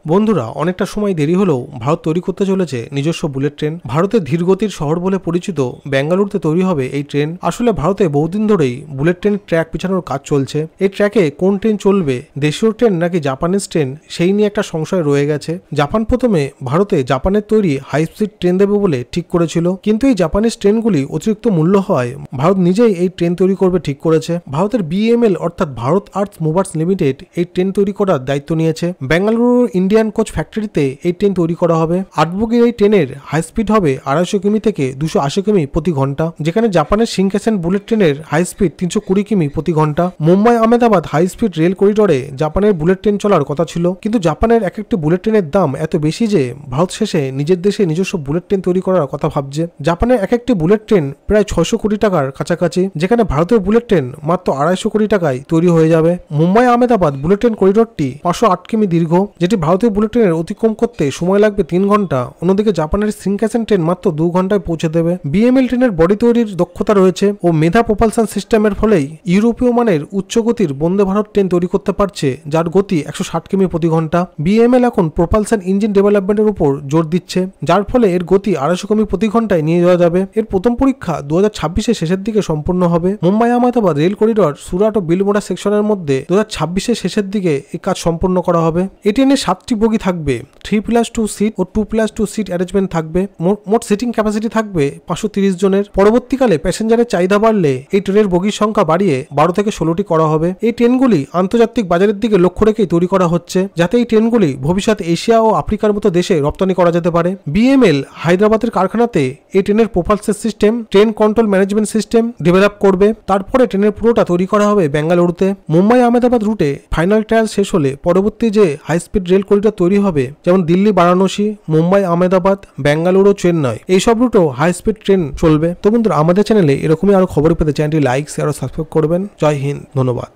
বন্ধুরা, অনেকটা সময় দেরি হলেও ভারত তৈরি করতে চলেছে নিজস্ব বুলেট ট্রেন। ভারতের ধীরগতির শহর বলে পরিচিত বেঙ্গালুরুতে তৈরি হবে এই ট্রেন। আসলে ভারতে বহুদিন ধরেই বুলেট ট্রেন ট্র্যাক পিছানোর কাজ চলছে। এই ট্র্যাকে কোন ট্রেন চলবে, দেশীয় ট্রেন নাকি জাপানিজ ট্রেন, সেই নিয়ে একটা সংশয় রয়ে গেছে। জাপান প্রথমে ভারতে জাপানের তৈরি হাই স্পিড ট্রেন দেবে বলে ঠিক করেছিল, কিন্তু এই জাপানিজ ট্রেনগুলি অতিরিক্ত মূল্য হয় ভারত নিজেই এই ট্রেন তৈরি করবে ঠিক করেছে। ভারতের BEML অর্থাৎ ভারত আর্থ মুভার্স লিমিটেড এই ট্রেন তৈরি করার দায়িত্ব নিয়েছে। বেঙ্গালুরু ইন্ডিয়ান কোচ ফ্যাক্টরিতে এই ট্রেন তৈরি করা হবে। 8 বগির এই ট্রেনের হাই স্পিড হবে 250 কিমি থেকে 280 কিমি প্রতি ঘন্টা, যেখানে জাপানের শিনকানসেন বুলেট ট্রেনের হাই স্পিড 320 কিমি প্রতি ঘন্টা। Mumbai Ahmedabad high speed rail করিডোরে জাপানের বুলেট ট্রেন চলার কথা ছিল, কিন্তু জাপানের এক একটি বুলেট ট্রেনের দাম এত বেশি যে ভারত শেষে নিজের দেশে নিজস্ব বুলেট ট্রেন তৈরি করার কথা ভাবছে। জাপানের এক একটি বুলেট ট্রেন প্রায় 600 কোটি টাকার কাছাকাছি, যেখানে ভারতের বুলেট ট্রেন মাত্র 250 কোটি টাকায় তৈরি হয়ে যাবে। মুম্বাই আহমেদাবাদ বুলেট ট্রেন করিডোরটি 508 কিমি দীর্ঘ, যেটি ভারতীয় বুলেট ট্রেনের অতিক্রম করতে সময় লাগবে 3 ঘন্টা। অন্যদিকে জাপানের শিনকানসেন ট্রেন মাত্র 2 ঘন্টায় পৌঁছে দেবে। BML ট্রেনের বডি তৈরির দক্ষতা রয়েছে ও মেধা প্রপালশন সিস্টেমের ফলেই ইউরোপীয় মানের উচ্চগতির বন্দে ভারত ট্রেন তৈরি করতে পারছে, যার গতি 160 কিমি প্রতি ঘন্টা। BML এখন প্রপালশন ইঞ্জিন ডেভেলপমেন্টের উপর জোর দিচ্ছে, যার ফলে এর গতি 250 কিমি প্রতি ঘন্টায় নিয়ে যাওয়া যাবে। এর প্রথম পরীক্ষা 2026-এর শেষের দিকে সম্পূর্ণ হবে। মুম্বাই আহমেদাবাদ রেল করিডোর সুরাট ও বিলমোড়া সেকশনের মধ্যে 2026-এর শেষের দিকে এই কাজ সম্পন্ন করা হবে। এই ট্রেনে 7টি বগি থাকবে, 3+2 সিট ও 2+2 সিট অ্যারেঞ্জমেন্ট থাকবে। মোট সিটিং ক্যাপাসিটি থাকবে 530 জনের। পরবর্তীকালে প্যাসেঞ্জারের চাহিদা বাড়লে এই ট্রেনের বগির সংখ্যা বাড়িয়ে 12 থেকে 16টি করা হবে। এই ট্রেনগুলি আন্তর্জাতিক বাজারের দিকে লক্ষ্য রেখেই তৈরি করা হচ্ছে, যাতে এই ট্রেনগুলি ভবিষ্যতে এশিয়া ও আফ্রিকার মতো দেশে রপ্তানি করা যেতে পারে। BML হায়দ্রাবাদের কারখানাতে এই ট্রেনের propulsion system, train control management system develop করবে। তারপরে ট্রেনের পুরোটা তৈরি করা হবে বেঙ্গালুরুতে। মুম্বাই আহমেদাবাদ রুটে ফাইনাল ট্রায়াল শেষ হলে পরবর্তী যে হাই স্পিড রেল করিডোর তৈরি হবে, যেমন দিল্লি বারাণসী, মুম্বাই আহমেদাবাদ, বেঙ্গালুরু, চেন্নাই, এইসব রুটেও হাই স্পিড ট্রেন চলবে। তো বন্ধুরা, আমাদের চ্যানেলে এরকমই আরো খবর পেতে চ্যানেলটি লাইক, শেয়ার ও সাবস্ক্রাইব করবেন। জয় হিন্দ, ধন্যবাদ।